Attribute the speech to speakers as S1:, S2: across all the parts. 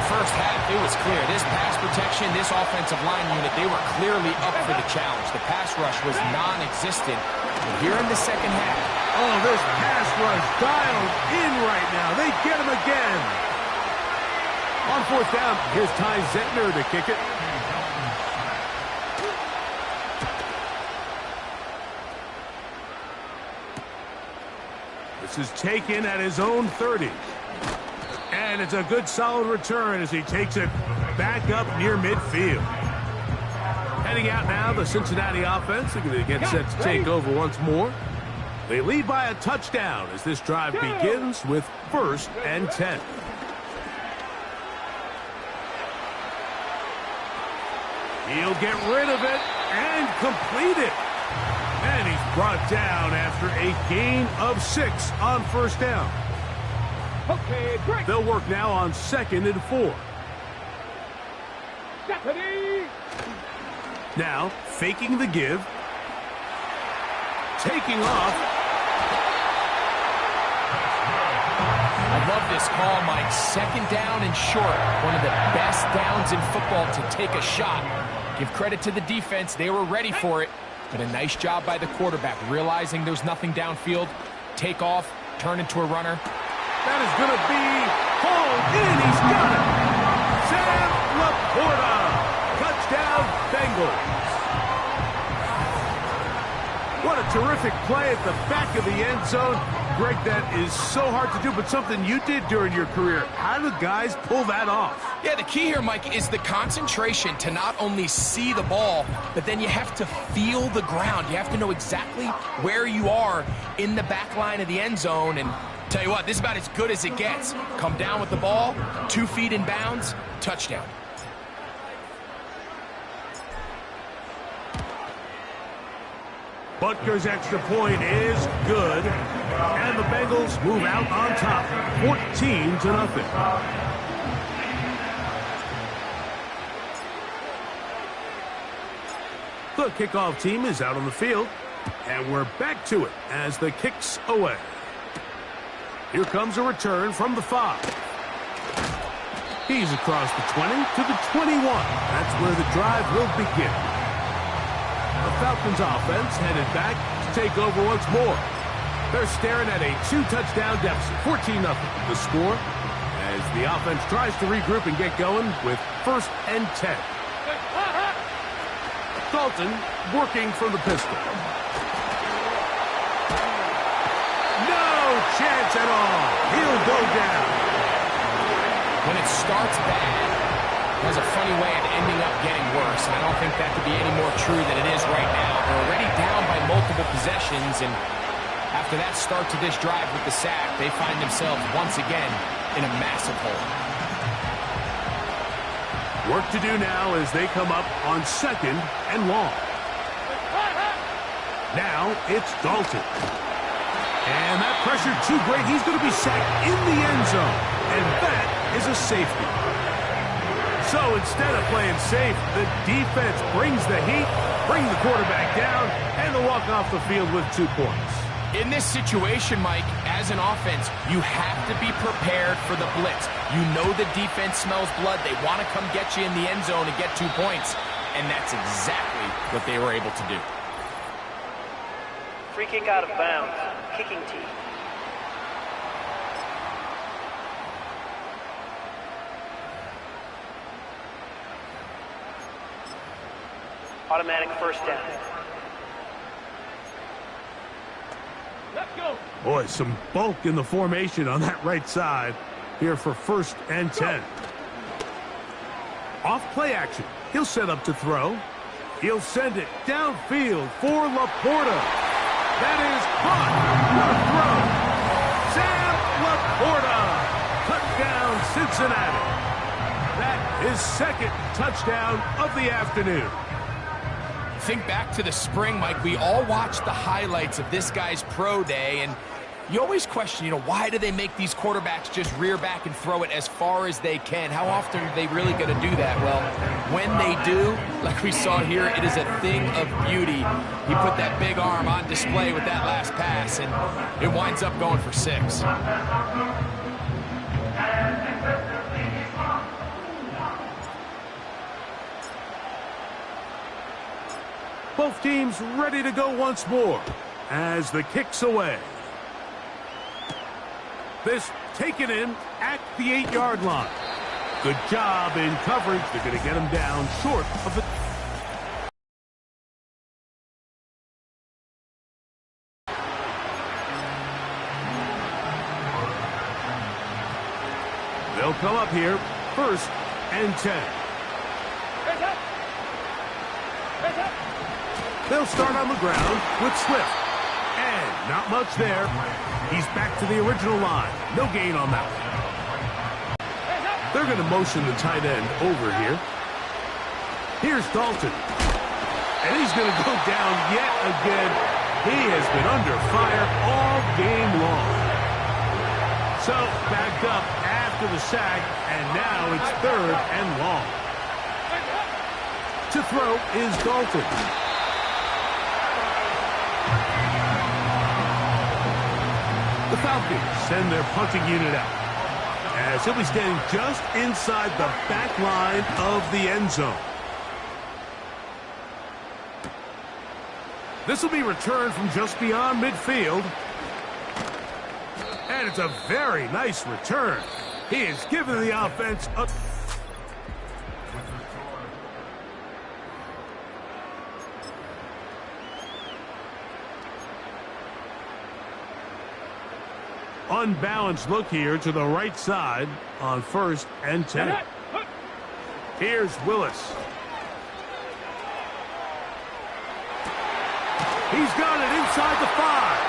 S1: the first half, it was clear. This pass protection, this offensive line unit, they were clearly up for the challenge. The pass rush was non-existent. But here in the second half.
S2: Oh, this pass rush dialed in right now. They get him again. On fourth down, here's Ty Zentner to kick it. This is taken at his own 30. And it's a good solid return as he takes it back up near midfield. Heading out now, the Cincinnati offense are going to get set to take over once more. They lead by a touchdown as this drive begins with 1st and 10. He'll get rid of it and complete it. And he's brought down after a gain of 6 on first down.
S3: Okay, break.
S2: They'll work now on 2nd and 4.
S3: Deputy.
S2: Now, faking the give. Taking off.
S1: I love this call, Mike. 2nd down and short. One of the best downs in football to take a shot. Give credit to the defense. They were ready for it. But a nice job by the quarterback, realizing there's nothing downfield. Take off, turn into a runner.
S2: That is going to be hauled in. He's got it. Sam Laporta. Touchdown, Bengals. What a terrific play at the back of the end zone. Greg, that is so hard to do, but something you did during your career. How do guys pull that off?
S1: Yeah, the key here, Mike, is the concentration to not only see the ball, but then you have to feel the ground. You have to know exactly where you are in the back line of the end zone. And tell you what, this is about as good as it gets. Come down with the ball, 2 feet in bounds, touchdown.
S2: Butker's extra point is good. And the Bengals move out on top, 14-0. The kickoff team is out on the field. And we're back to it as the kick's away. Here comes a return from the 5. He's across the 20 to the 21. That's where the drive will begin. The Falcons offense headed back to take over once more. They're staring at a 2-touchdown deficit, 14-0 the score, as the offense tries to regroup and get going with 1st and 10. Dalton working from the pistol. No chance at all. He'll go down.
S1: When it starts bad, it has a funny way of ending up getting worse, and I don't think that could be any more true than it is right now. They're already down by multiple possessions, and after that start to this drive with the sack, they find themselves once again in a massive hole.
S2: Work to do now as they come up on 2nd and long. Now it's Dalton. And that pressure too great. He's going to be sacked in the end zone, and that is a safety. So instead of playing safe, the defense brings the heat, bring the quarterback down, and they'll walk off the field with 2 points.
S1: In this situation, Mike, as an offense, you have to be prepared for the blitz. You know the defense smells blood. They want to come get you in the end zone and get 2 points, and that's exactly what they were able to do.
S4: Free kick out of bounds. Kicking team. Automatic 1st down.
S3: Let's go.
S2: Boy, some bulk in the formation on that right side here for 1st and 10. Off play action. He'll set up to throw. He'll send it downfield for Laporta. That is caught. What a throw. Sam Laporta. Touchdown, Cincinnati. That is 2nd touchdown of the afternoon.
S1: Think back to the spring, Mike. We all watched the highlights of this guy's pro day, and you always question, why do they make these quarterbacks just rear back and throw it as far as they can? How often are they really going to do that? Well, when they do, like we saw here, it is a thing of beauty. He put that big arm on display with that last pass, and it winds up going for 6.
S2: team's ready to go once more as the kick's away. This taken in at the 8-yard line. Good job in coverage. They're going to get him down short of the... They'll come up here, 1st and 10. They'll start on the ground with Swift. And not much there. He's back to the original line. No gain on that one. They're going to motion the tight end over here. Here's Dalton. And he's going to go down yet again. He has been under fire all game long. So, backed up after the sack, and now it's 3rd and long. To throw is Dalton. The Falcons send their punting unit out, as he'll be standing just inside the back line of the end zone. This will be returned from just beyond midfield. And it's a very nice return. He has given the offense a... unbalanced look here to the right side on 1st and 10. Here's Willis. He's got it inside the 5.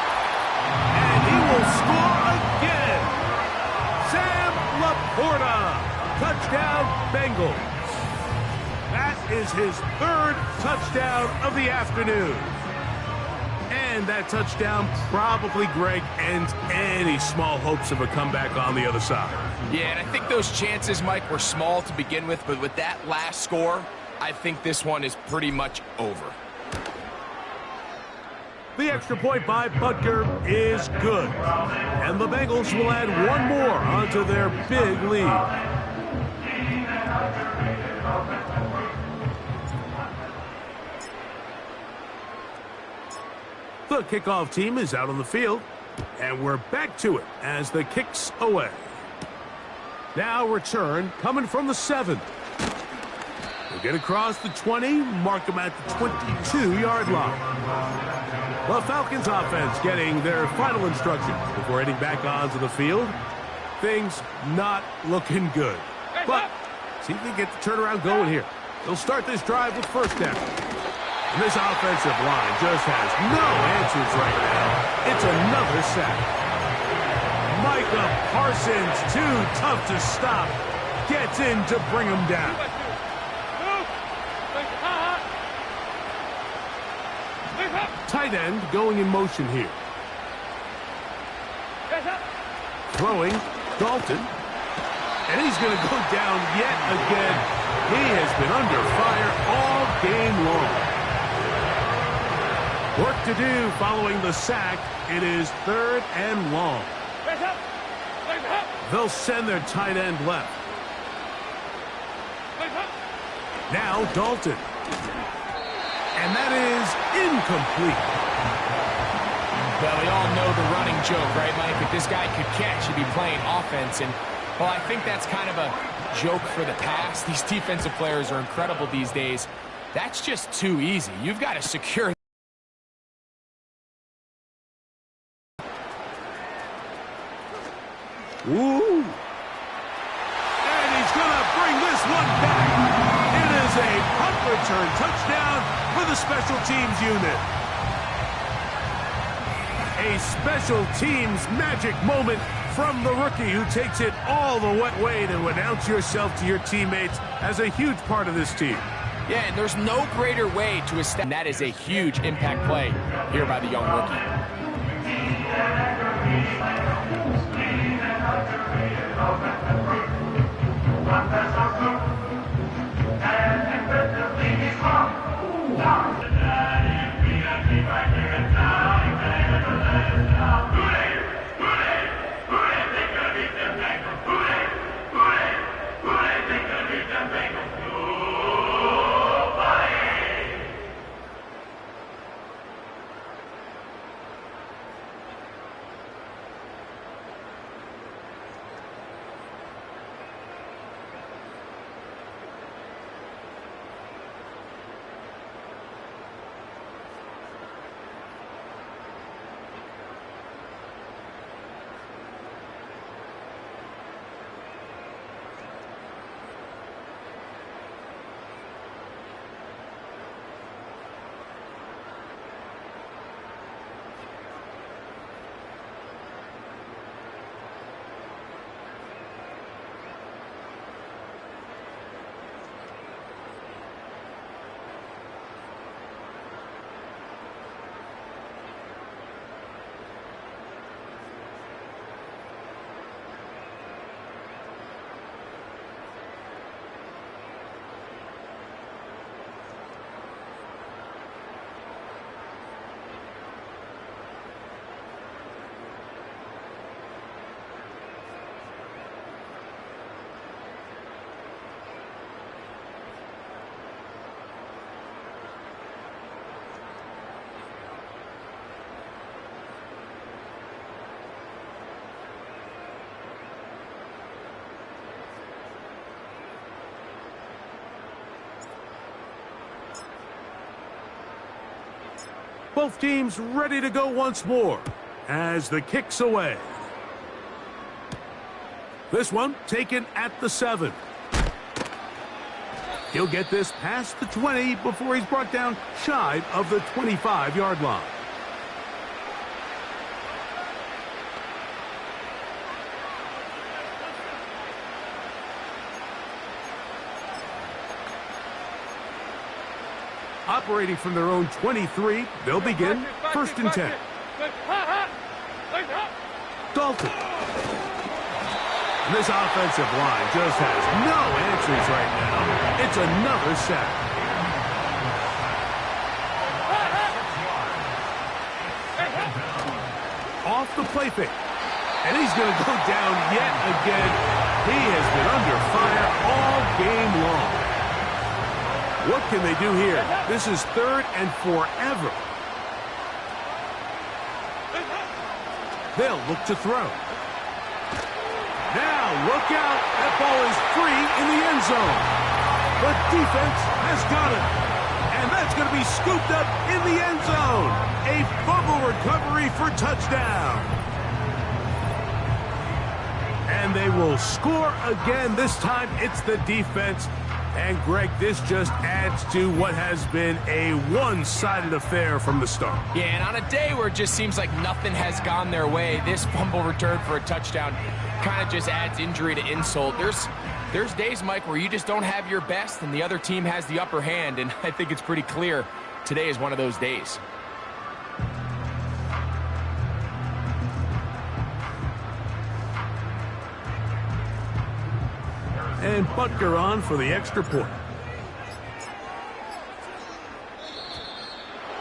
S2: And he will score again. Sam Laporta. Touchdown, Bengals. That is his 3rd touchdown of the afternoon. And that touchdown probably, Greg, ends any small hopes of a comeback on the other side.
S1: Yeah, and I think those chances, Mike, were small to begin with, but with that last score, I think this one is pretty much over.
S2: The extra point by Butker is good. And the Bengals will add one more onto their big lead. The kickoff team is out on the field, and we're back to it as the kick's away. Now return coming from the 7. They'll get across the 20, mark them at the 22-yard line. The Falcons offense getting their final instructions before heading back onto the field. Things not looking good. But see if they get the turnaround going here. They'll start this drive with 1st down. And this offensive line just has no answers right now. It's another sack. Micah Parsons, too tough to stop, gets in to bring him down. Tight end going in motion here. Throwing, Dalton. And he's going to go down yet again. He has been under fire all game long. Work to do following the sack. It is 3rd and long. They'll send their tight end left. Now Dalton. And that is incomplete.
S1: Well, we all know the running joke, right, Mike? If this guy could catch, he'd be playing offense. And, well, I think that's kind of a joke for the past. These defensive players are incredible these days. That's just too easy. You've got to secure.
S2: Ooh. And he's going to bring this one back. It is a punt return touchdown for the special teams unit. A special teams magic moment from the rookie who takes it all the way to announce yourself to your teammates as a huge part of this team.
S1: Yeah, and there's no greater way to establish. That is a huge impact play here by the young rookie.
S2: Both teams ready to go once more as the kick's away. This one taken at the 7. He'll get this past the 20 before he's brought down shy of the 25-yard line. Operating from their own 23, they'll begin 1st and 10. Dalton. And this offensive line just has no answers right now. It's another sack. Off the play fake. And he's going to go down yet again. He has been under fire all game long. What can they do here? This is 3rd and forever. They'll look to throw. Now, look out. That ball is free in the end zone. The defense has got it. And that's going to be scooped up in the end zone. A fumble recovery for touchdown. And they will score again. This time, it's the defense. And, Greg, this just adds to what has been a one-sided affair from the start.
S1: Yeah, and on a day where it just seems like nothing has gone their way, this fumble return for a touchdown kind of just adds injury to insult. There's days, Mike, where you just don't have your best and the other team has the upper hand, and I think it's pretty clear today is one of those days.
S2: And Butker on for the extra point.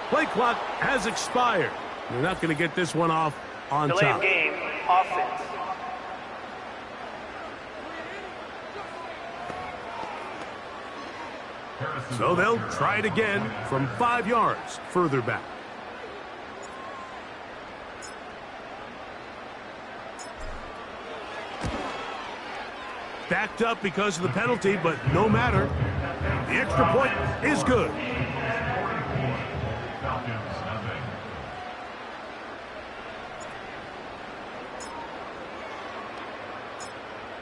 S2: Play clock has expired. They're not going to get this one off on
S4: Delay
S2: top.
S4: of game, offense.
S2: So they'll try it again from 5 yards further back. Backed up because of the penalty, but no matter. The extra point is good.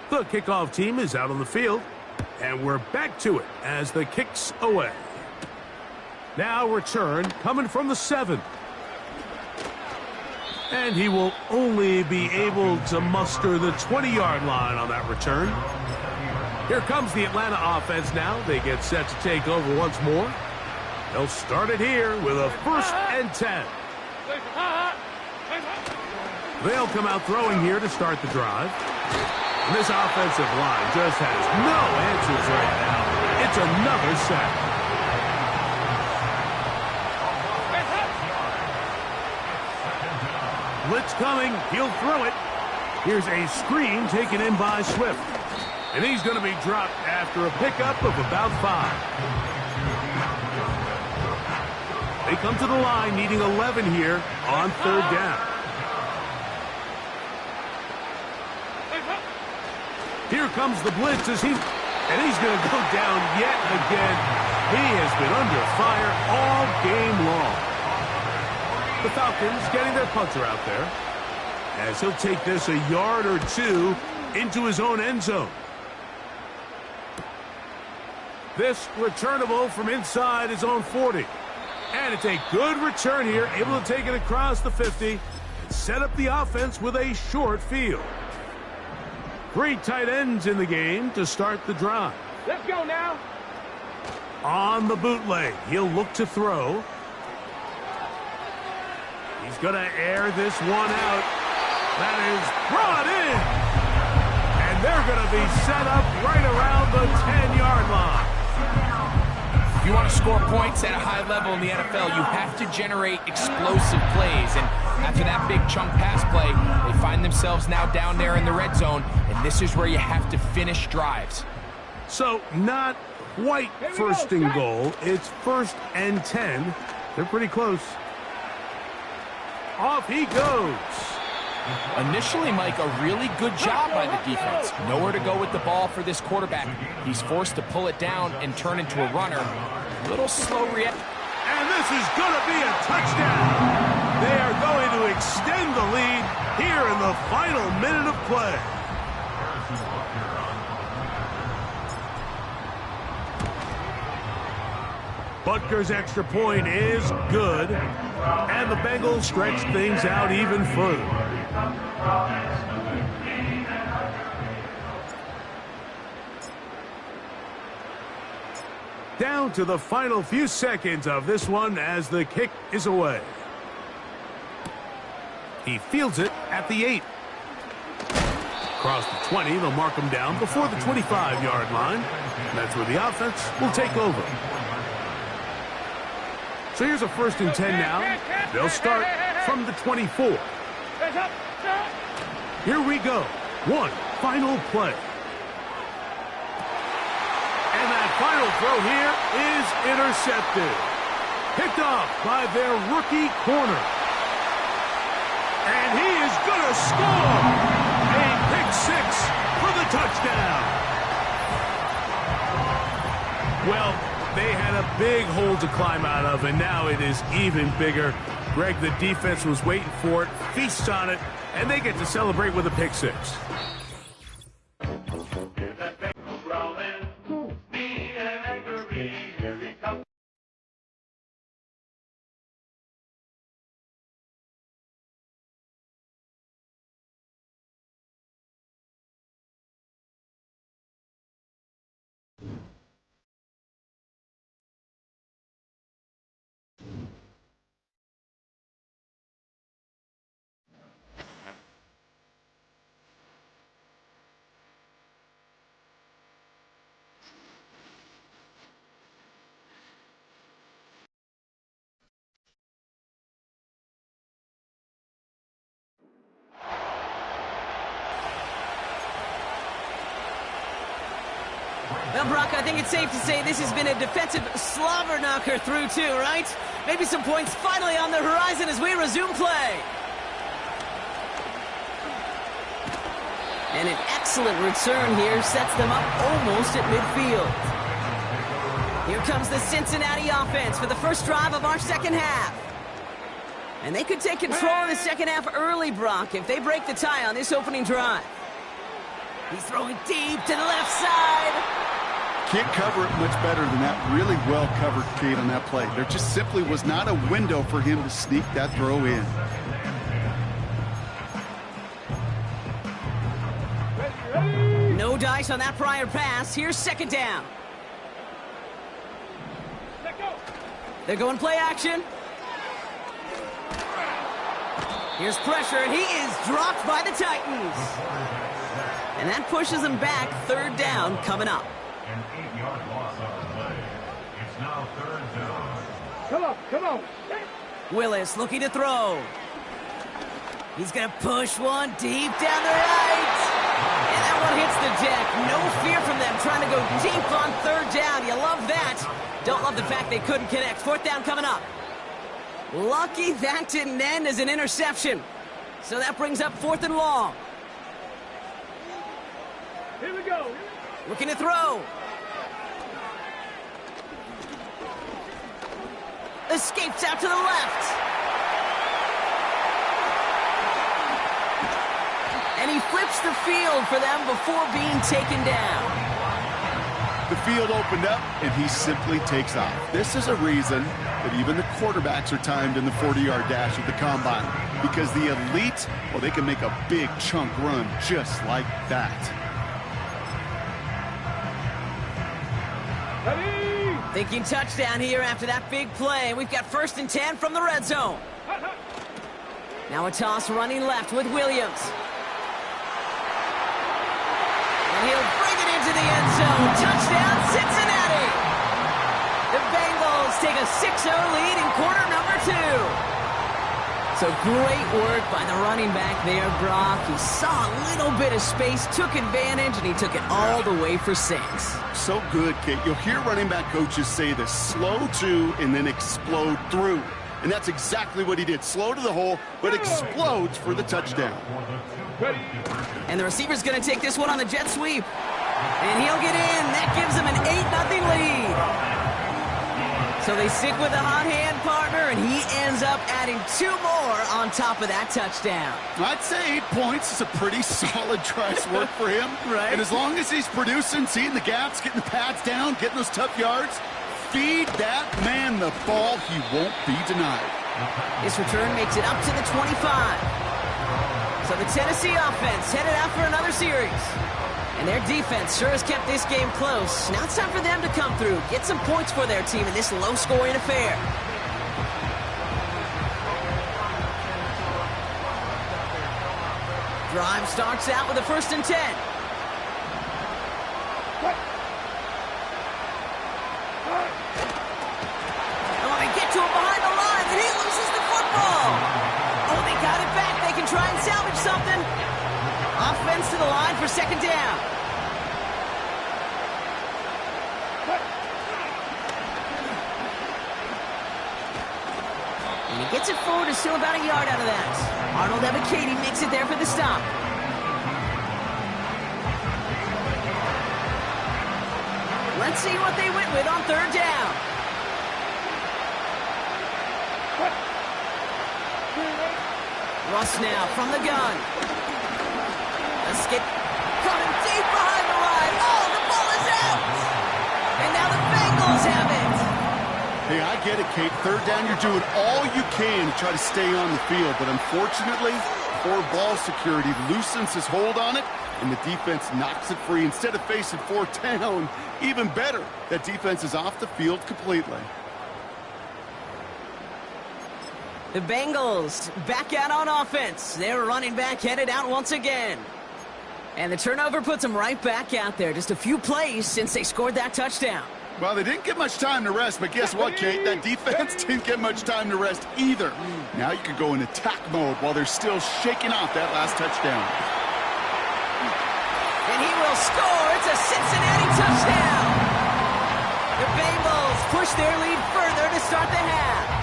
S2: The kickoff team is out on the field, and we're back to it as the kick's away. Now return coming from the 7. And he will only be able to muster the 20-yard line on that return. Here comes the Atlanta offense now. They get set to take over once more. They'll start it here with a 1st and 10. They'll come out throwing here to start the drive. And this offensive line just has no answers right now. It's another sack. Blitz coming. He'll throw it. Here's a screen taken in by Swift. And he's going to be dropped after a pickup of about 5. They come to the line needing 11 here on 3rd down. Here comes the blitz and he's going to go down yet again. He has been under fire all game long. The Falcons getting their punter out there as he'll take this a yard or 2 into his own end zone. This returnable from inside his own 40. And it's a good return here, able to take it across the 50 and set up the offense with a short field. 3 tight ends in the game to start the drive.
S3: Let's go now.
S2: On the bootleg, he'll look to throw. He's going to air this one out. That is brought in. And they're going to be set up right around the 10-yard line.
S1: If you want to score points at a high level in the NFL, you have to generate explosive plays. And after that big chunk pass play, they find themselves now down there in the red zone. And this is where you have to finish drives.
S2: So not quite 1st and goal. It's 1st and 10. They're pretty close. Off he goes.
S1: Initially, Mike, a really good job by the defense. Nowhere to go with the ball for this quarterback. He's forced to pull it down and turn into a runner. Little slow reaction.
S2: And this This is going to be a touchdown. They are going to extend the lead here in the final minute of play. Butker's extra point is good, and the Bengals stretch things out even further. Down to the final few seconds of this one as the kick is away. He fields it at the 8. Across the 20, they'll mark him down before the 25-yard line. That's where the offense will take over. So here's a 1st and 10 now. They'll start from the 24. Here we go. One final play. And that final throw here is intercepted. Picked off by their rookie corner. And he is going to score. A pick 6 for the touchdown. Well, they had a big hole to climb out of, and now it is even bigger. Greg, the defense was waiting for it, feasts on it, and they get to celebrate with a pick 6.
S5: Well, Brock, I think it's safe to say this has been a defensive slobber knocker through too, right? Maybe some points finally on the horizon as we resume play. And an excellent return here sets them up almost at midfield. Here comes the Cincinnati offense for the first drive of our second half. And they could take control of the second half early, Brock, if they break the tie on this opening drive. He's throwing deep to the left side.
S6: Can't cover it much better than that. Really well covered, Kate, on that play. There just simply was not a window for him to sneak that throw in.
S5: No dice on that prior pass. Here's 2nd down. They're going play action. Here's pressure, and he is dropped by the Titans. And that pushes them back. 3rd down coming up.
S7: An 8-yard loss on the play. It's now 3rd down.
S3: Come on.
S5: Willis looking to throw. He's going to push one deep down the right. And that one hits the deck. No fear from them trying to go deep on 3rd down. You love that. Don't love the fact they couldn't connect. 4th down coming up. Lucky that didn't end as an interception. So that brings up 4th and long.
S3: Here we go.
S5: Looking to throw. Escapes out to the left. And he flips the field for them before being taken down.
S6: The field opened up, and he simply takes off. This is a reason that even the quarterbacks are timed in the 40-yard dash at the combine. Because the elite, well, they can make a big chunk run just like that.
S5: Thinking touchdown here after that big play. We've got 1st and 10 from the red zone. Now a toss running left with Williams. And he'll bring it into the end zone. Touchdown, Cincinnati. The Bengals take a 6-0 lead in quarter number 2. So great work by the running back there, Brock. He saw a little bit of space, took advantage, and he took it all the way for 6.
S6: So good, Kate. You'll hear running back coaches say this: slow to and then explode through. And that's exactly what he did. Slow to the hole, but explodes for the touchdown.
S5: And the receiver's going to take this one on the jet sweep. And he'll get in. That gives him an 8-0 lead. So they stick with the hot hand partner, and he ends up adding 2 more on top of that touchdown.
S6: I'd say 8 points is a pretty solid try's work for him.
S5: Right.
S6: And as long as he's producing, seeing the gaps, getting the pads down, getting those tough yards, feed that man the ball. He won't be denied.
S5: This return makes it up to the 25. So the Tennessee offense headed out for another series. And their defense sure has kept this game close. Now it's time for them to come through, get some points for their team in this low-scoring affair. Drive starts out with a 1st and 10. Oh, they get to him behind the line, and he loses the football. Oh, they got it back. They can try and salvage something. Offense to the line for 2nd down. And he gets it forward to still about a yard out of that. Arnold Ebiketie makes it there for the stop. Let's see what they went with on 3rd down. Russ now from the gun. Let's get caught him deep behind the line. Oh, the ball is out! And now the Bengals have it!
S6: Hey, I get it, Kate. 3rd down, you're doing all you can to try to stay on the field. But unfortunately, poor ball security loosens his hold on it, and the defense knocks it free. Instead of facing 4th down, even better, that defense is off the field completely.
S5: The Bengals back out on offense. Their running back headed out once again. And the turnover puts them right back out there. Just a few plays since they scored that touchdown.
S6: Well, they didn't get much time to rest, but guess what, Kate? That defense didn't get much time to rest either. Now you can go in attack mode while they're still shaking off that last touchdown.
S5: And he will score. It's a Cincinnati touchdown. The Bengals push their lead further to start the half.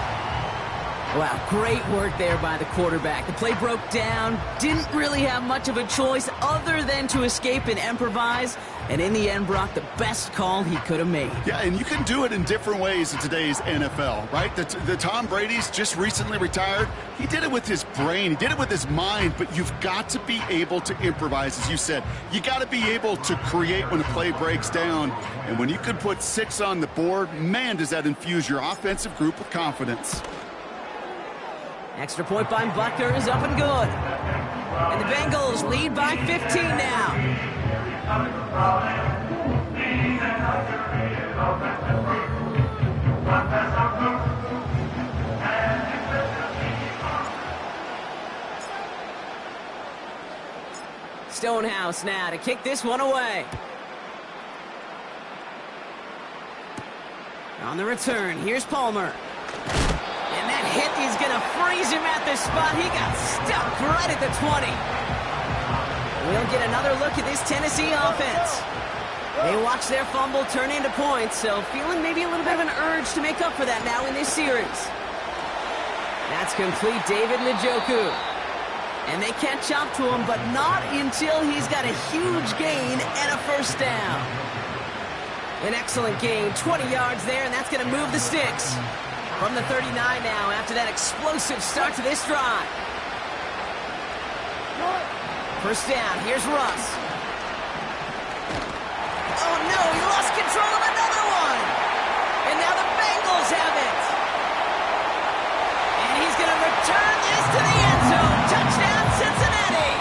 S5: Wow, great work there by the quarterback. The play broke down, didn't really have much of a choice other than to escape and improvise, and in the end brought the best call he could have made.
S6: Yeah, and you can do it in different ways in today's NFL, right? The Tom Brady's just recently retired. He did it with his brain. He did it with his mind, but you've got to be able to improvise, as you said. You got to be able to create when a play breaks down, and when you can put 6 on the board, man, does that infuse your offensive group with confidence.
S5: Extra point by Butker is up and good. And the Bengals lead by 15 now. Stonehouse now to kick this one away. On the return, here's Palmer. And that hit is going to freeze him at the spot. He got stuck right at the 20. We'll get another look at this Tennessee offense. They watch their fumble turn into points, so feeling maybe a little bit of an urge to make up for that now in this series. That's complete David Njoku. And they can't chop to him, but not until he's got a huge gain and a 1st down. An excellent gain, 20 yards there, and that's going to move the sticks. From the 39 now, after that explosive start to this drive. 1st down, here's Russ. Oh no, he lost control of another one! And now the Bengals have it! And he's going to return this to the end zone. Touchdown, Cincinnati!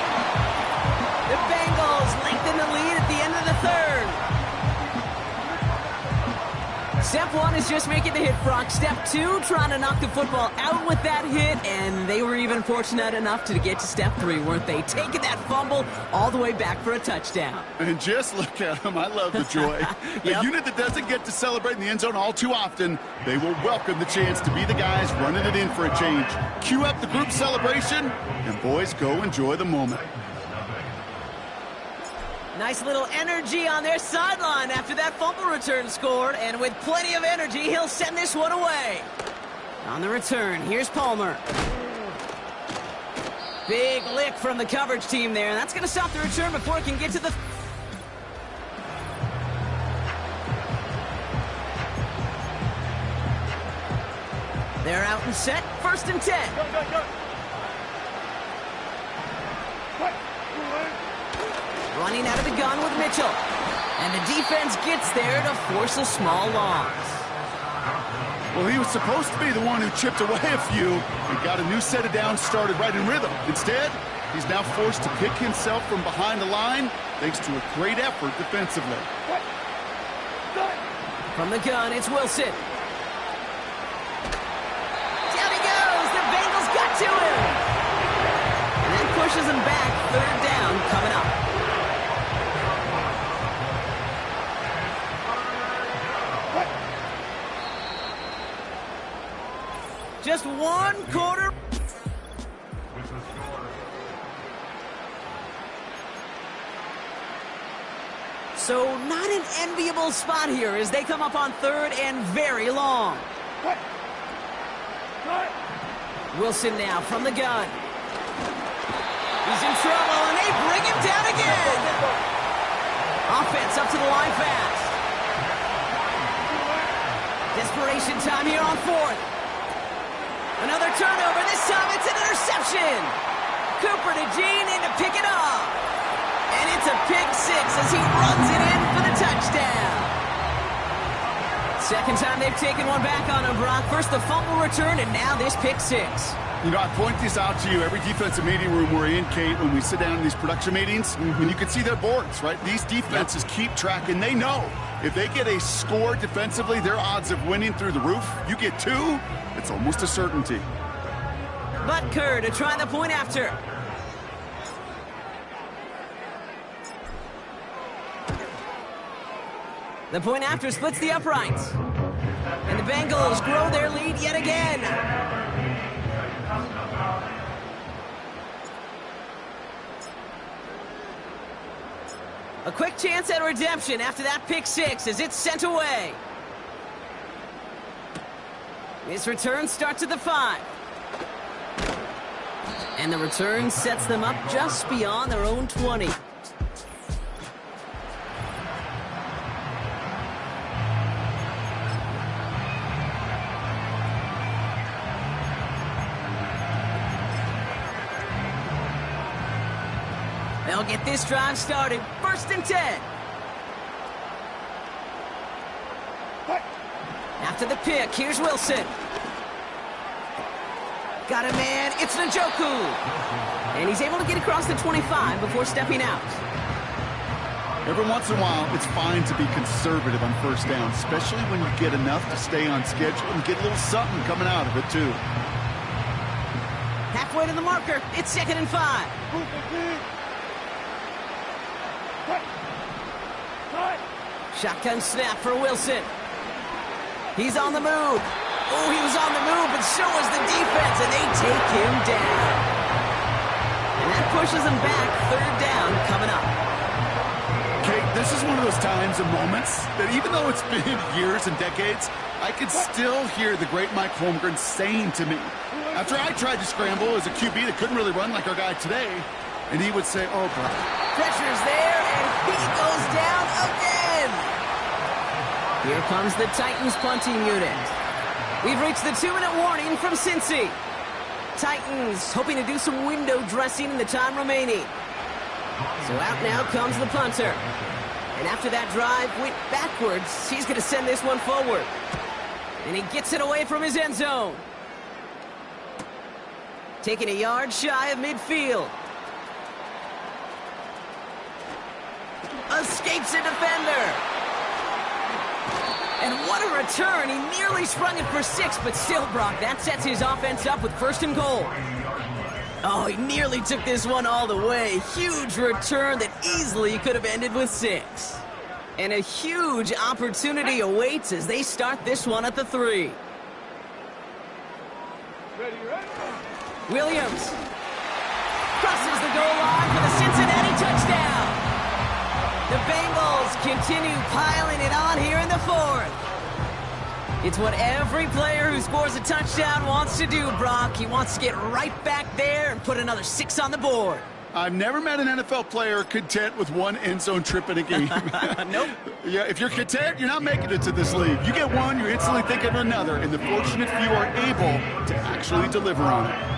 S5: The Bengals lengthen the lead at the end of the 3rd. Step 1 is just making the hit, Brock. Step 2, trying to knock the football out with that hit, and they were even fortunate enough to get to step 3, weren't they? Taking that fumble all the way back for a touchdown.
S6: And just look at them. I love the joy.
S5: Yep.
S6: A unit that doesn't get to celebrate in the end zone all too often, they will welcome the chance to be the guys running it in for a change. Cue up the group celebration, and boys, go enjoy the moment.
S5: Nice little energy on their sideline after that fumble return scored, and with plenty of energy, he'll send this one away. On the return, here's Palmer. Big lick from the coverage team there, and that's going to stop the return before it can get to the... They're out and set, 1st and 10. Running out of the gun with Mitchell. And the defense gets there to force a small loss.
S6: Well, he was supposed to be the one who chipped away a few and got a new set of downs started right in rhythm. Instead, he's now forced to pick himself from behind the line thanks to a great effort defensively.
S5: From the gun, it's Wilson. Down he goes. The Bengals got to him. And that pushes him back. 3rd down coming up. Just 1 quarter. So not an enviable spot here as they come up on 3rd and very long. Wilson now from the gun. He's in trouble and they bring him down again. Offense up to the line fast. Desperation time here on 4th. Another turnover. This time it's an interception. Cooper to Gene in to pick it up. And it's a pick 6 as he runs it in for the touchdown. Second time they've taken one back on him, Brock. First the fumble return, and now this pick 6.
S6: You know, I point this out to you every defensive meeting room we're in, Kate, when we sit down in these production meetings, and you can see their boards, right? These defenses keep track, and they know if they get a score defensively, their odds of winning through the roof. You get 2, it's almost a certainty.
S5: Butker to try the point after. The point after splits the uprights. And the Bengals grow their lead yet again. A quick chance at redemption after that pick 6 as it's sent away. This return starts at the 5. And the return sets them up just beyond their own 20. They'll get this drive started. 1st and 10. After the pick, here's Wilson. Got a man, it's Njoku. And he's able to get across the 25 before stepping out.
S6: Every once in a while, it's fine to be conservative on 1st down, especially when you get enough to stay on schedule and get a little something coming out of it, too.
S5: Halfway to the marker, it's 2nd and 5. Shotgun snap for Wilson. He's on the move. Oh, he was on the move, but so was the defense, and they take him down. And that pushes him back. 3rd down coming up.
S6: Kate, this is one of those times and moments that even though it's been years and decades, I can still hear the great Mike Holmgren saying to me, after I tried to scramble as a QB that couldn't really run like our guy today, and he would say, oh, bro.
S5: Pressure's there, and he goes down again. Here comes the Titans punting unit. We've reached the 2-minute warning from Cincy. Titans hoping to do some window dressing in the time remaining. So out now comes the punter. And after that drive went backwards, he's going to send this one forward. And he gets it away from his end zone. Taking a yard shy of midfield. Escapes a defender. And what a return. He nearly sprung it for 6, but still, Brock, that sets his offense up with 1st and goal. Oh, he nearly took this one all the way. Huge return that easily could have ended with 6. And a huge opportunity awaits as they start this one at the 3. Williams crosses the goal line for the Cincinnati touchdown. The Bengals continue piling it on here in the 4th. It's what every player who scores a touchdown wants to do, Brock. He wants to get right back there and put another 6 on the board.
S6: I've never met an NFL player content with one end zone trip in a game.
S5: Nope.
S6: Yeah, if you're content, you're not making it to this league. You get one, you're instantly thinking of another, and the fortunate few are able to actually deliver on it.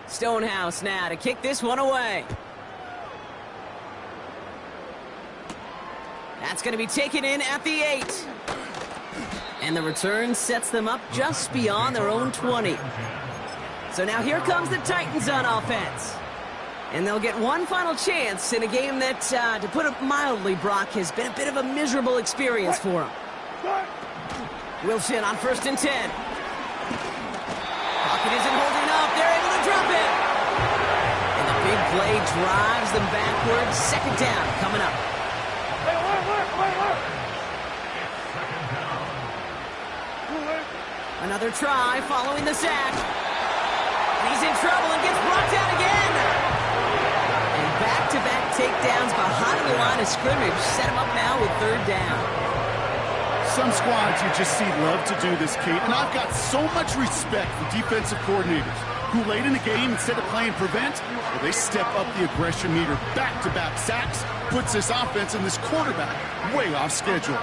S5: Stonehouse now to kick this one away. That's going to be taken in at the 8. And the return sets them up just beyond their own 20. So now here comes the Titans on offense. And they'll get one final chance in a game that, to put it mildly, Brock, has been a bit of a miserable experience for them. Wilson on 1st and 10. Pocket isn't holding up. They're able to drop it. And the big play drives them backwards. 2nd down coming up. Another try following the sack. He's in trouble and gets brought down again. And back-to-back takedowns behind the line of scrimmage set him up now with 3rd down.
S6: Some squads you just see love to do this, Kate, and I've got so much respect for defensive coordinators who late in the game, instead of playing prevent, well, they step up the aggression meter. Back-to-back sacks puts this offense and this quarterback way off schedule.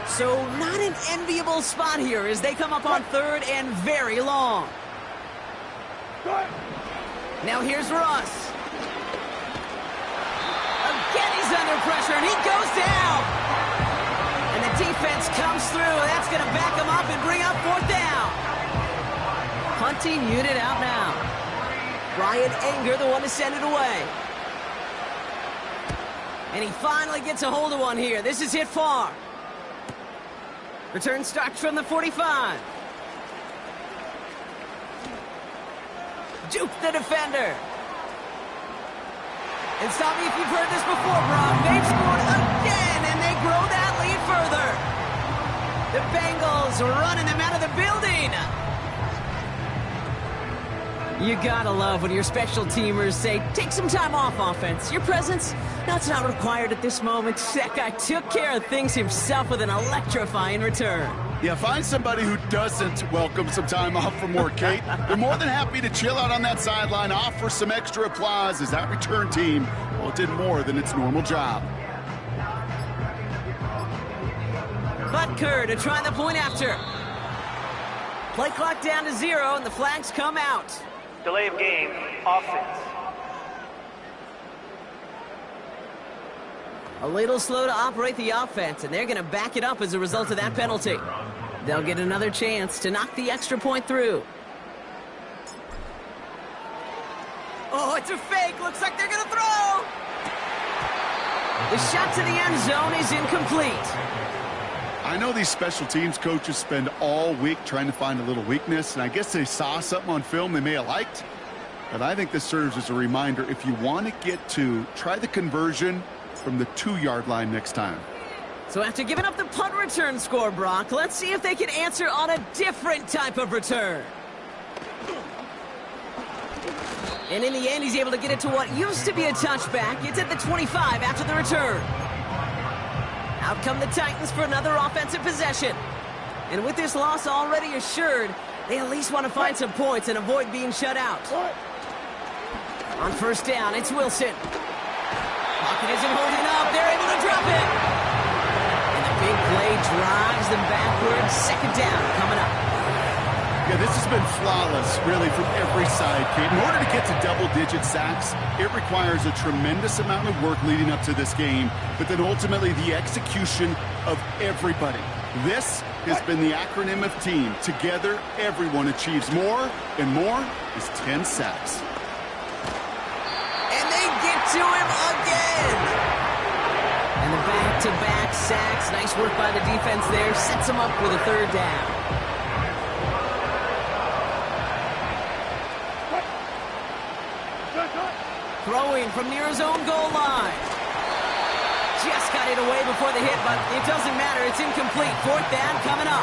S5: So not an enviable spot here as they come up on 3rd and very long. Now here's Russ. Again, he's under pressure, and he goes down. And the defense comes through, and that's going to back him up and bring up 4th down. Punting unit out now. Brian Anger, the one to send it away. And he finally gets a hold of one here. This is hit far. Return starts from the 45. Juke the defender. And stop me if you've heard this before, Brock. They've scored again, and they grow that lead further. The Bengals running them out of the building. You gotta love when your special teamers say, take some time off, offense. Your presence, that's not required at this moment. That guy took care of things himself with an electrifying return.
S6: Yeah, find somebody who doesn't welcome some time off from work, Kate. They're more than happy to chill out on that sideline, offer some extra applause as that return team, well, it did more than its normal job.
S5: Butker to try the point after. Play clock down to 0, and the flags come out.
S4: Delay of game, offense.
S5: A little slow to operate the offense, and they're going to back it up as a result of that penalty. They'll get another chance to knock the extra point through. Oh, it's a fake. Looks like they're going to throw. The shot to the end zone is incomplete.
S6: I know these special teams coaches spend all week trying to find a little weakness, and I guess they saw something on film they may have liked. But I think this serves as a reminder, if you want to get to, try the conversion from the 2-yard line next time.
S5: So after giving up the punt return score, Brock, let's see if they can answer on a different type of return. And in the end, he's able to get it to what used to be a touchback. It's at the 25 after the return. Out come the Titans for another offensive possession. And with this loss already assured, they at least want to find some points and avoid being shut out. On 1st down, it's Wilson. Pocket isn't holding up. They're able to drop it. And the big play drives them backwards. 2nd down coming up.
S6: Yeah, this has been flawless, really, from every side, Kate. In order to get to double-digit sacks, it requires a tremendous amount of work leading up to this game, but then ultimately the execution of everybody. This has been the acronym of team. Together, everyone achieves more, and more is 10 sacks.
S5: And they get to him again. And the back-to-back sacks. Nice work by the defense there. Sets him up with a 3rd down. Throwing from near his own goal line. Just got it away before the hit, but it doesn't matter. It's incomplete. 4th down coming up.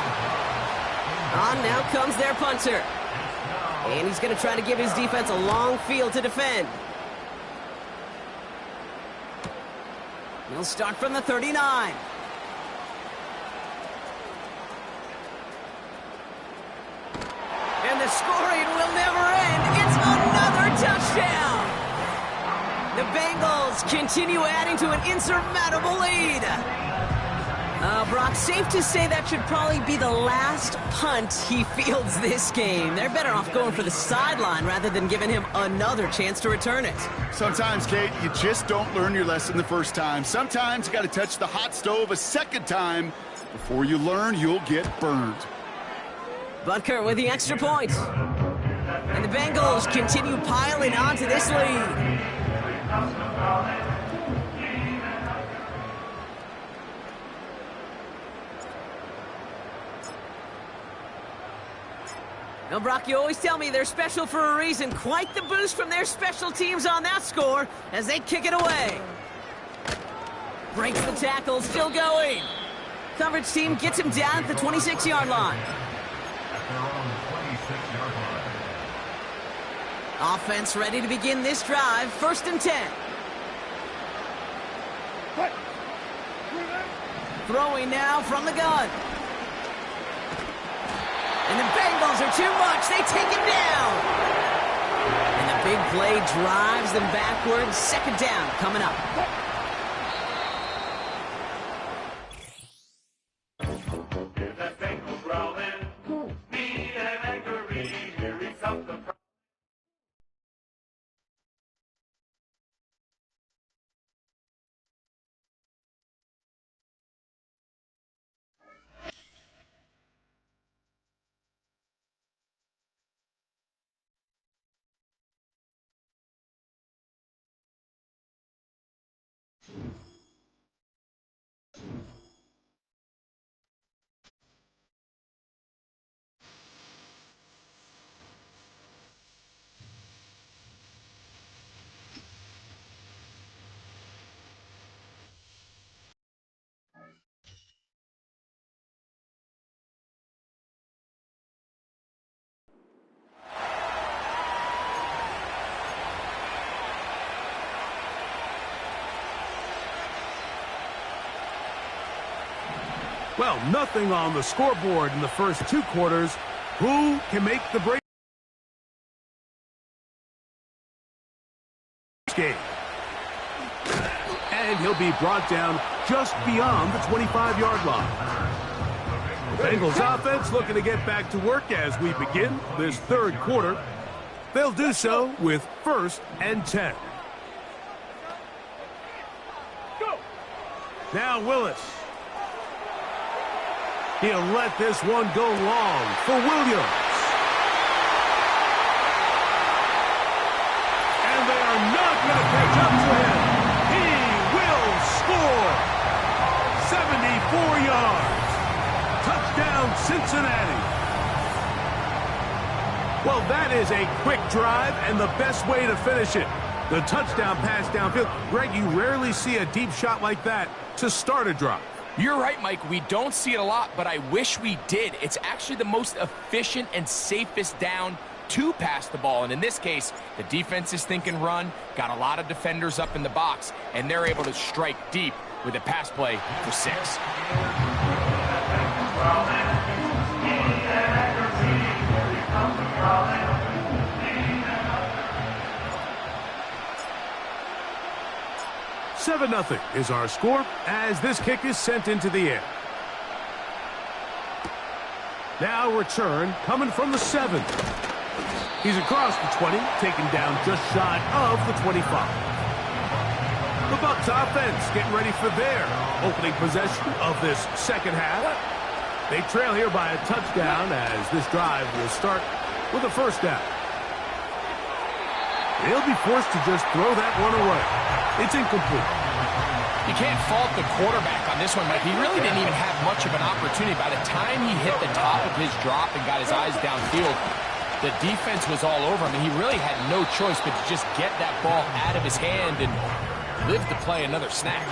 S5: On now comes their punter. And he's going to try to give his defense a long field to defend. He'll start from the 39. And the scoring will never end. It's another touchdown. The Bengals continue adding to an insurmountable lead. Brock, safe to say that should probably be the last punt he fields this game. They're better off going for the sideline rather than giving him another chance to return it.
S6: Sometimes, Kate, you just don't learn your lesson the first time. Sometimes you got to touch the hot stove a second time. Before you learn, you'll get burned.
S5: Butker with the extra point. And the Bengals continue piling onto this lead. Now, Brock, you always tell me they're special for a reason. Quite the boost from their special teams on that score as they kick it away. Breaks the tackle, still going. Coverage team gets him down at the 26-yard line.
S7: At their own 26-yard line.
S5: Offense ready to begin this drive. 1st and 10. Throwing now from the gun. And the Bengals are too much. They take him down. And the big play drives them backwards. 2nd down coming up.
S7: If that Bengals growling, mean and angry, here he comes the
S2: Well, nothing on the scoreboard in the first 2 quarters. Who can make the break game? And he'll be brought down just beyond the 25-yard line. The Bengals offense looking to get back to work as we begin this 3rd quarter. They'll do so with 1st and 10. Now Willis. He'll let this one go long for Williams. And they are not going to catch up to him. He will score. 74 yards. Touchdown, Cincinnati. Well, that is a quick drive and the best way to finish it. The touchdown pass downfield. Greg, you rarely see a deep shot like that to start a drive.
S1: You're right, Mike. We don't see it a lot, but I wish we did. It's actually the most efficient and safest down to pass the ball. And in this case, the defense is thinking run, got a lot of defenders up in the box, and they're able to strike deep with a pass play for 6.
S2: 7-0 is our score as this kick is sent into the air. Now return coming from the 7. He's across the 20, taken down just shy of the 25. The Bucs offense getting ready for their opening possession of this 2nd half. They trail here by a touchdown as this drive will start with a 1st down. They'll be forced to just throw that one away. It's incomplete.
S1: You can't fault the quarterback on this one, Mike. He really didn't even have much of an opportunity. By the time he hit the top of his drop and got his eyes downfield, the defense was all over him. He really had no choice but to just get that ball out of his hand and live to play another snap.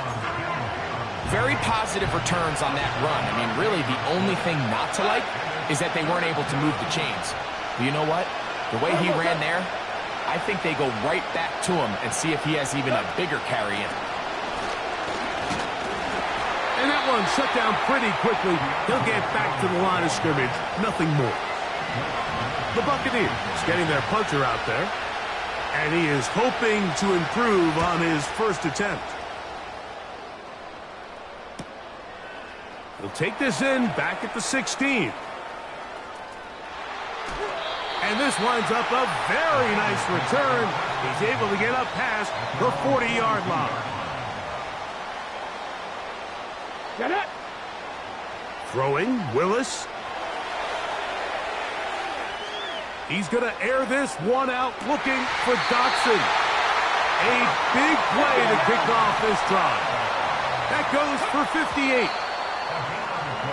S1: Very positive returns on that run. I mean, really the only thing not to like is that they weren't able to move the chains. But you know what? The way he ran there, I think they go right back to him and see if he has even a bigger carry in.
S2: And that one shut down pretty quickly. He'll get back to the line of scrimmage. Nothing more. The Buccaneers getting their punter out there. And he is hoping to improve on his first attempt. He'll take this in back at the 16. And this winds up a very nice return. He's able to get up past the 40-yard line.
S3: Get it.
S2: Throwing, Willis. He's going to air this one out, looking for Dotson. A big play to kick off this drive. That goes for 58.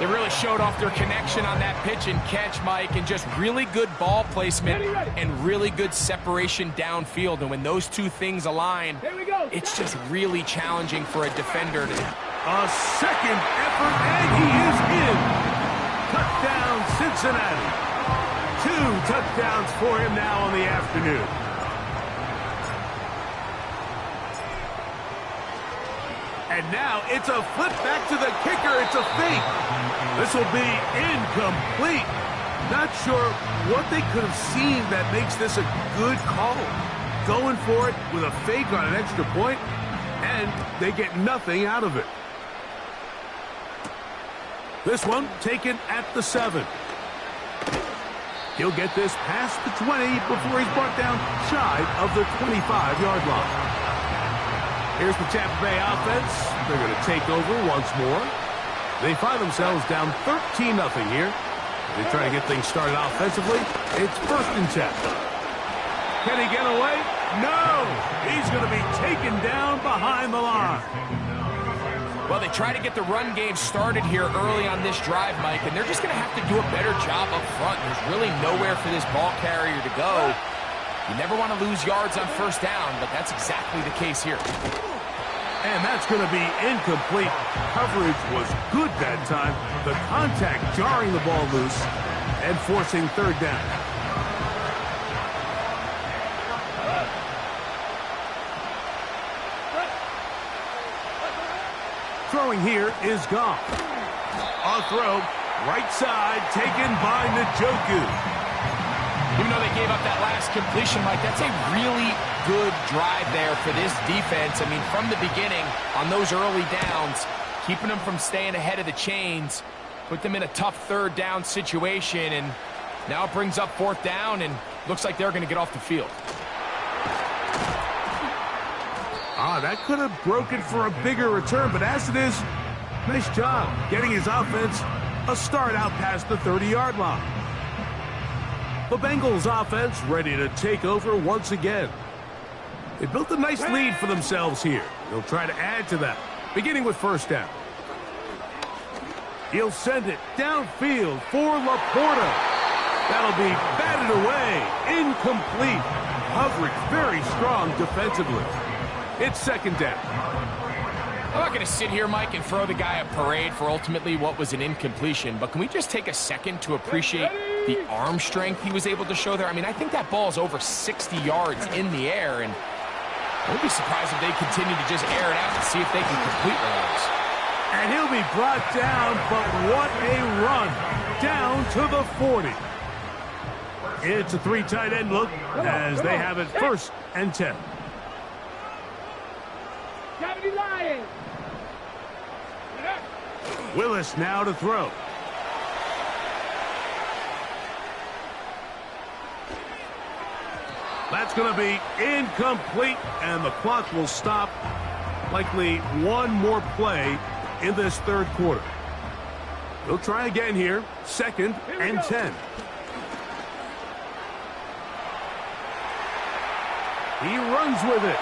S1: They really showed off their connection on that pitch and catch, Mike, and just really good ball placement and really good separation downfield. And when those two things align, it's just really challenging for a defender to...
S2: A second effort, and he is in. Touchdown, Cincinnati. 2 touchdowns for him now on the afternoon. And now it's a flip back to the kicker. It's a fake. This will be incomplete. Not sure what they could have seen that makes this a good call. Going for it with a fake on an extra point, and they get nothing out of it. This one taken at the 7. He'll get this past the 20 before he's brought down shy of the 25-yard line. Here's the Tampa Bay offense. They're going to take over once more. They find themselves down 13-0 here. They try to get things started offensively. It's 1st and 10. Can he get away? No! He's going to be taken down behind the line.
S1: Well, they try to get the run game started here early on this drive, Mike, and they're just going to have to do a better job up front. There's really nowhere for this ball carrier to go. You never want to lose yards on 1st down, but that's exactly the case here.
S2: And that's going to be incomplete. Coverage was good that time. The contact jarring the ball loose and forcing 3rd down. Throwing here is Goff. On throw, right side, taken by Njoku.
S1: Even though they gave up that last completion, Mike, that's a really good drive there for this defense. I mean, from the beginning, on those early downs, keeping them from staying ahead of the chains, put them in a tough 3rd down situation, and now it brings up 4th down, and looks like they're going to get off the field.
S2: That could have broken for a bigger return, but as it is, nice job getting his offense a start out past the 30-yard line. The Bengals offense ready to take over once again. They built a nice lead for themselves here. They'll try to add to that, beginning with 1st down. He'll send it downfield for Laporta. That'll be batted away, incomplete. Coverage very strong defensively. It's 2nd down.
S1: I'm not going to sit here, Mike, and throw the guy a parade for ultimately what was an incompletion, but can we just take a second to appreciate the arm strength he was able to show there? I mean, I think that ball's over 60 yards in the air, and I wouldn't be surprised if they continue to just air it out and see if they can complete one of those.
S2: And he'll be brought down, but what a run. Down to the 40. It's a 3 tight end look as they have it 1st and 10. Willis now to throw. That's going to be incomplete, and the clock will stop. Likely one more play in this 3rd quarter. They'll try again here. 2nd and 10. He runs with it.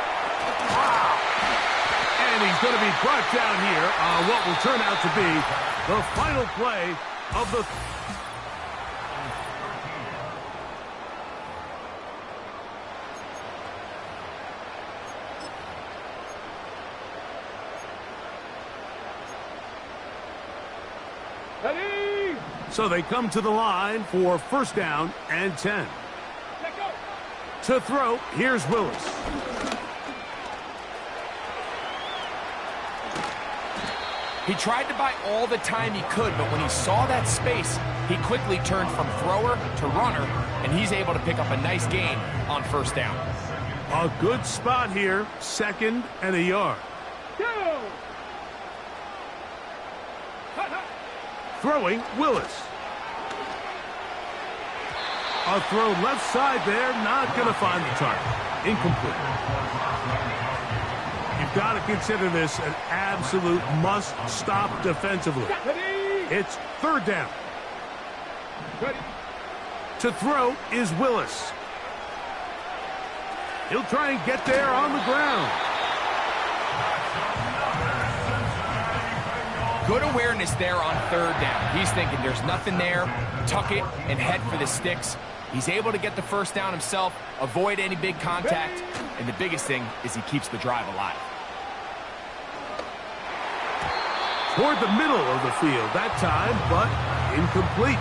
S2: And he's going to be brought down here on what will turn out to be the final play of the... So they come to the line for 1st down and 10.
S3: Let go.
S2: To throw, here's Willis.
S1: He tried to buy all the time he could, but when he saw that space, he quickly turned from thrower to runner, and he's able to pick up a nice gain on first down.
S2: A good spot here, 2nd and a yard. Throwing, Willis. A throw left side there, not going to find the target. Incomplete. You've got to consider this an absolute must-stop defensively. It's 3rd down. To throw is Willis. He'll try and get there on the ground.
S1: Good awareness there on 3rd down. He's thinking there's nothing there, tuck it, and head for the sticks. He's able to get the first down himself, avoid any big contact, and the biggest thing is he keeps the drive alive.
S2: Toward the middle of the field that time, but incomplete.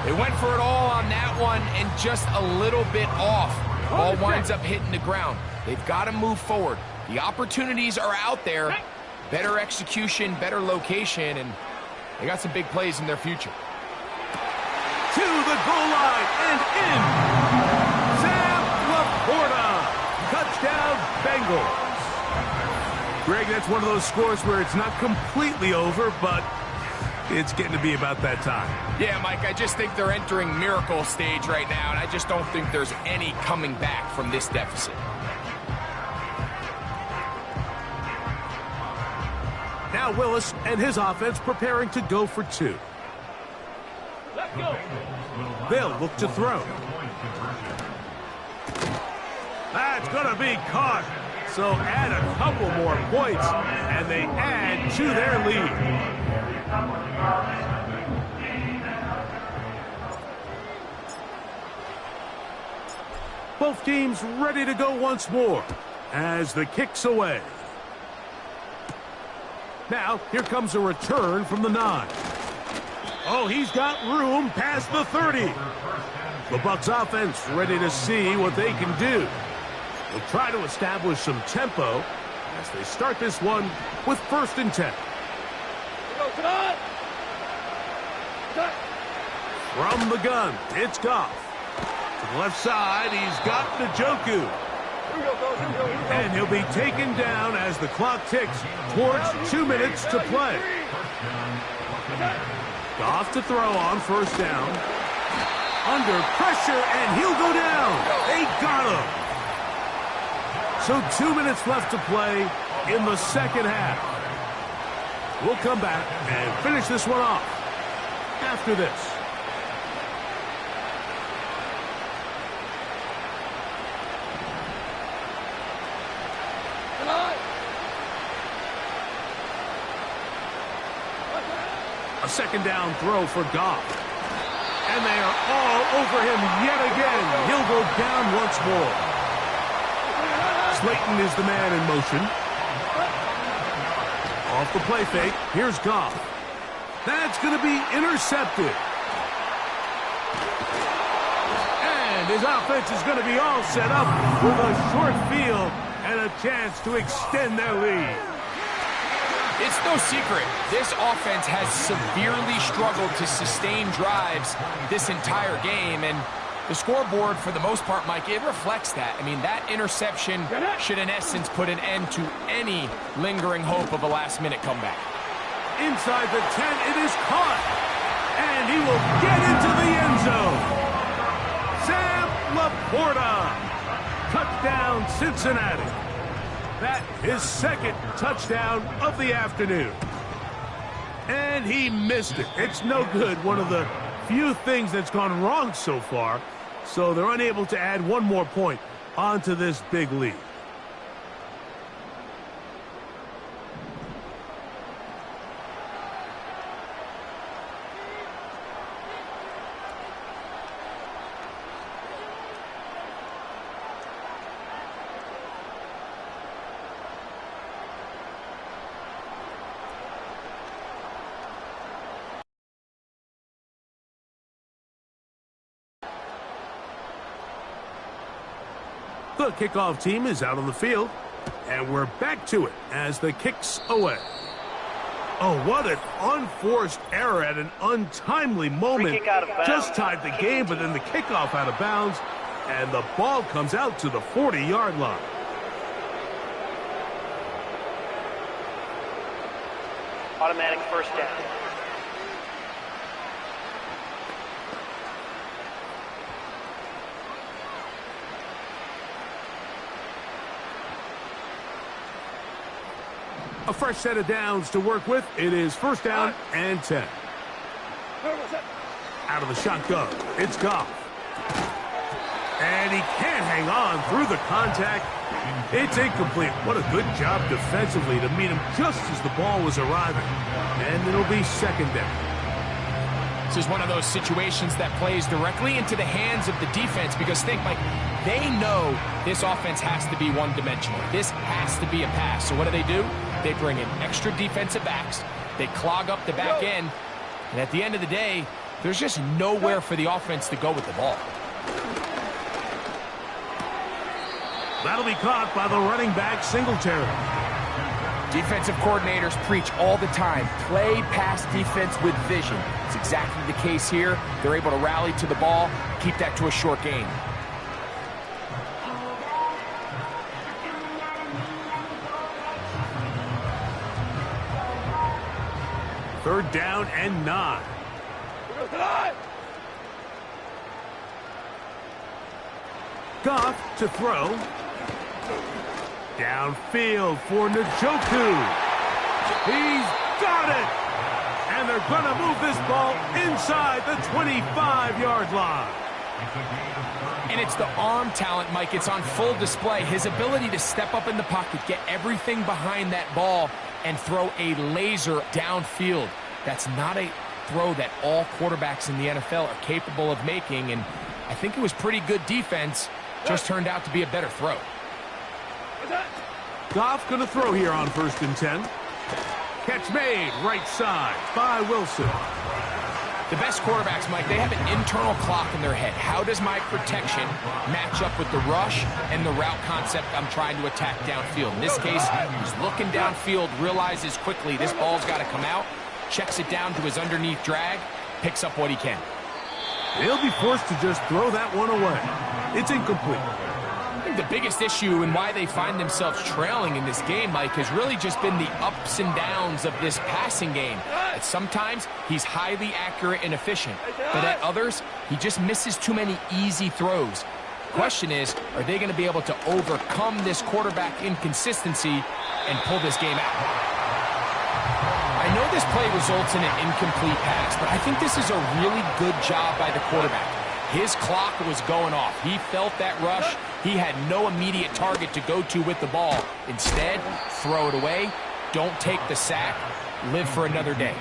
S1: They went for it all on that one and just a little bit off. Ball winds up hitting the ground. They've got to move forward. The opportunities are out there. Better execution, better location, and they got some big plays in their future.
S2: To the goal line and in. Sam Laporta. Touchdown, Bengals. Greg, that's one of those scores where it's not completely over, but it's getting to be about that time.
S1: Yeah, Mike, I just think they're entering miracle stage right now, and I just don't think there's any coming back from this deficit.
S2: Now Willis and his offense preparing to go for 2.
S3: Let's go.
S2: They'll look to throw. That's going to be caught. So add a couple more points, and they add to their lead. Both teams ready to go once more as the kick's away. Now, here comes a return from the 9. Oh, he's got room past the 30. The Bucs offense ready to see what they can do. They'll try to establish some tempo as they start this one with 1st and 10. From the gun, it's Goff. To the left side, he's got Njoku. And he'll be taken down as the clock ticks towards 2 minutes to play. Goff to throw on 1st down. Under pressure, and he'll go down. They got him. So 2 minutes left to play in the 2nd half. We'll come back and finish this one off after this. A 2nd down throw for Goff. And they are all over him yet again. He'll go down once more. Slayton is the man in motion. Off the play fake, here's Goff. That's going to be intercepted. And his offense is going to be all set up with a short field and a chance to extend their lead.
S1: It's no secret, this offense has severely struggled to sustain drives this entire game, and the scoreboard, for the most part, Mike, it reflects that. I mean, that interception should, in essence, put an end to any lingering hope of a last-minute comeback.
S2: Inside the 10, it is caught, and he will get into the end zone. Sam Laporta, touchdown, Cincinnati. That is 2nd touchdown of the afternoon. And he missed it. It's no good. One of the few things that's gone wrong so far. So they're unable to add one more point onto this big lead. The kickoff team is out on the field, and we're back to it as the kick's away. Oh, what an unforced error at an untimely moment.
S4: kick out of bounds.
S2: Just tied the game, but then the kickoff out of bounds, and the ball comes out to the 40-yard line.
S4: Automatic first down.
S2: A fresh set of downs to work with. It is first down and 10. Out of the shotgun, it's Goff. And he can't hang on through the contact. It's incomplete. What a good job defensively to meet him just as the ball was arriving. And it'll be second down.
S1: This is one of those situations that plays directly into the hands of the defense because think, Mike, they know this offense has to be one-dimensional. This has to be a pass. So what do? They bring in extra defensive backs. They clog up the back end. And at the end of the day, there's just nowhere for the offense to go with the ball.
S2: That'll be caught by the running back, Singletary.
S1: Defensive coordinators preach all the time, play pass defense with vision. It's exactly the case here. They're able to rally to the ball, keep that to a short gain.
S2: Third down and 9. Goff to throw. Downfield for Njoku. He's got it! And they're going to move this ball inside the 25-yard line.
S1: And it's the arm talent, Mike. It's on full display. His ability to step up in the pocket, get everything behind that ball, and throw a laser downfield. That's not a throw that all quarterbacks in the NFL are capable of making, and I think it was pretty good defense. Just turned out to be a better throw.
S2: Goff going to throw here on first and 10. Catch made right side by Wilson.
S1: The best quarterbacks, Mike, they have an internal clock in their head. How does my protection match up with the rush and the route concept I'm trying to attack downfield? In this case, he's looking downfield, realizes quickly this ball's got to come out, checks it down to his underneath drag, picks up what he can.
S2: He'll be forced to just throw that one away. It's incomplete.
S1: I think the biggest issue and why they find themselves trailing in this game, Mike, has really just been the ups and downs of this passing game. At sometimes, he's highly accurate and efficient, but at others, he just misses too many easy throws. The question is, are they going to be able to overcome this quarterback inconsistency and pull this game out? I know this play results in an incomplete pass, but I think this is a really good job by the quarterback. His clock was going off. He felt that rush. He had no immediate target to go to with the ball. Instead, throw it away. Don't take the sack. Live for another day.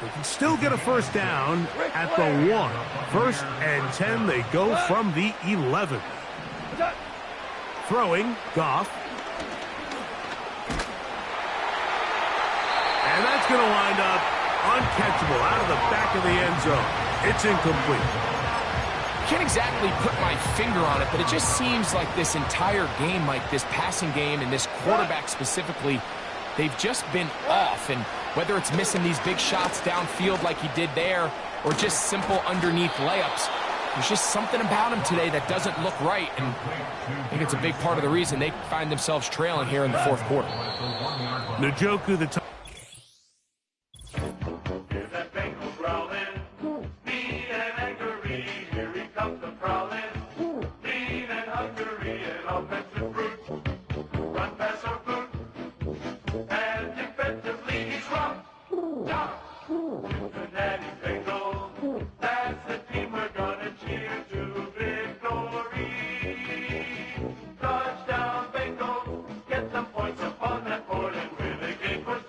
S2: They can still get a first down at the 1. First and 10, they go from the 11. Throwing, Goff. And that's going to wind up uncatchable out of the back of the end zone. It's incomplete.
S1: Can't exactly put my finger on it, but it just seems like this entire game, Mike, this passing game and this quarterback specifically, they've just been off. And whether it's missing these big shots downfield like he did there or just simple underneath layups, there's just something about him today that doesn't look right. And I think it's a big part of the reason they find themselves trailing here in the fourth quarter.
S2: Njoku, the top.
S7: Touchdown, Bengals, get some points upon that board and win the game for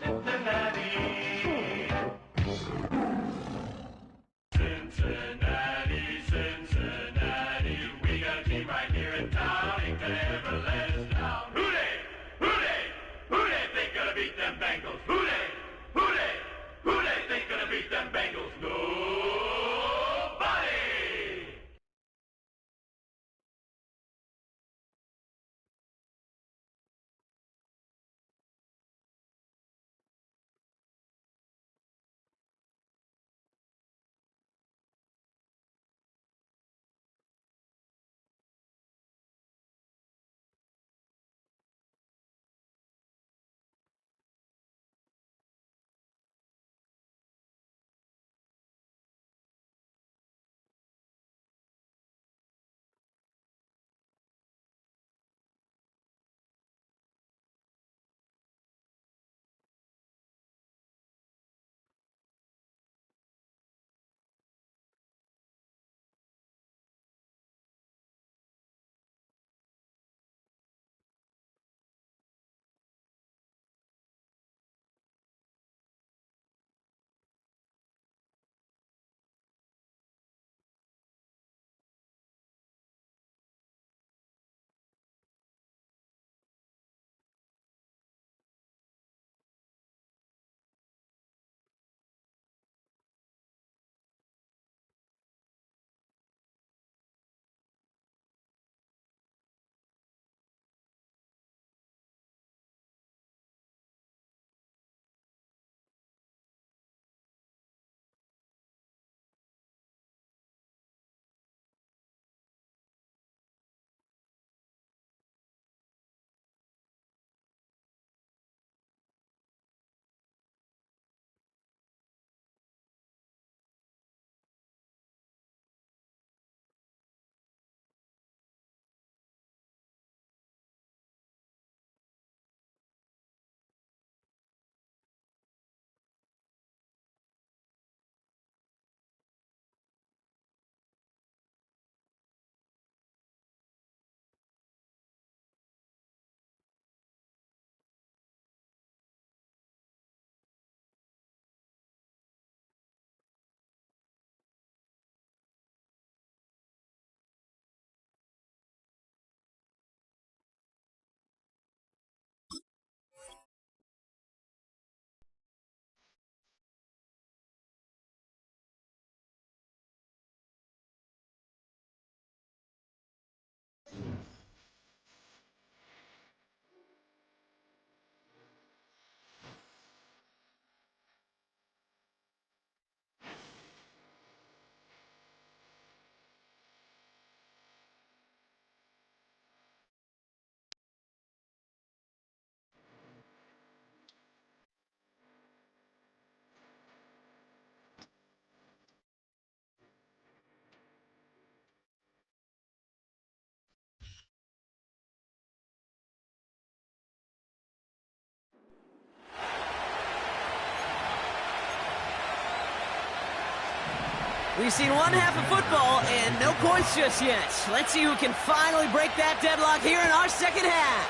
S5: We've seen one half of football and no points just yet. Let's see who can finally break that deadlock here in our second half.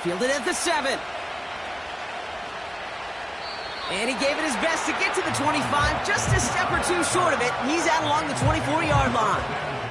S5: Fielded at the 7. And he gave it his best to get to the 25, just a step or two short of it. He's out along the 24-yard line.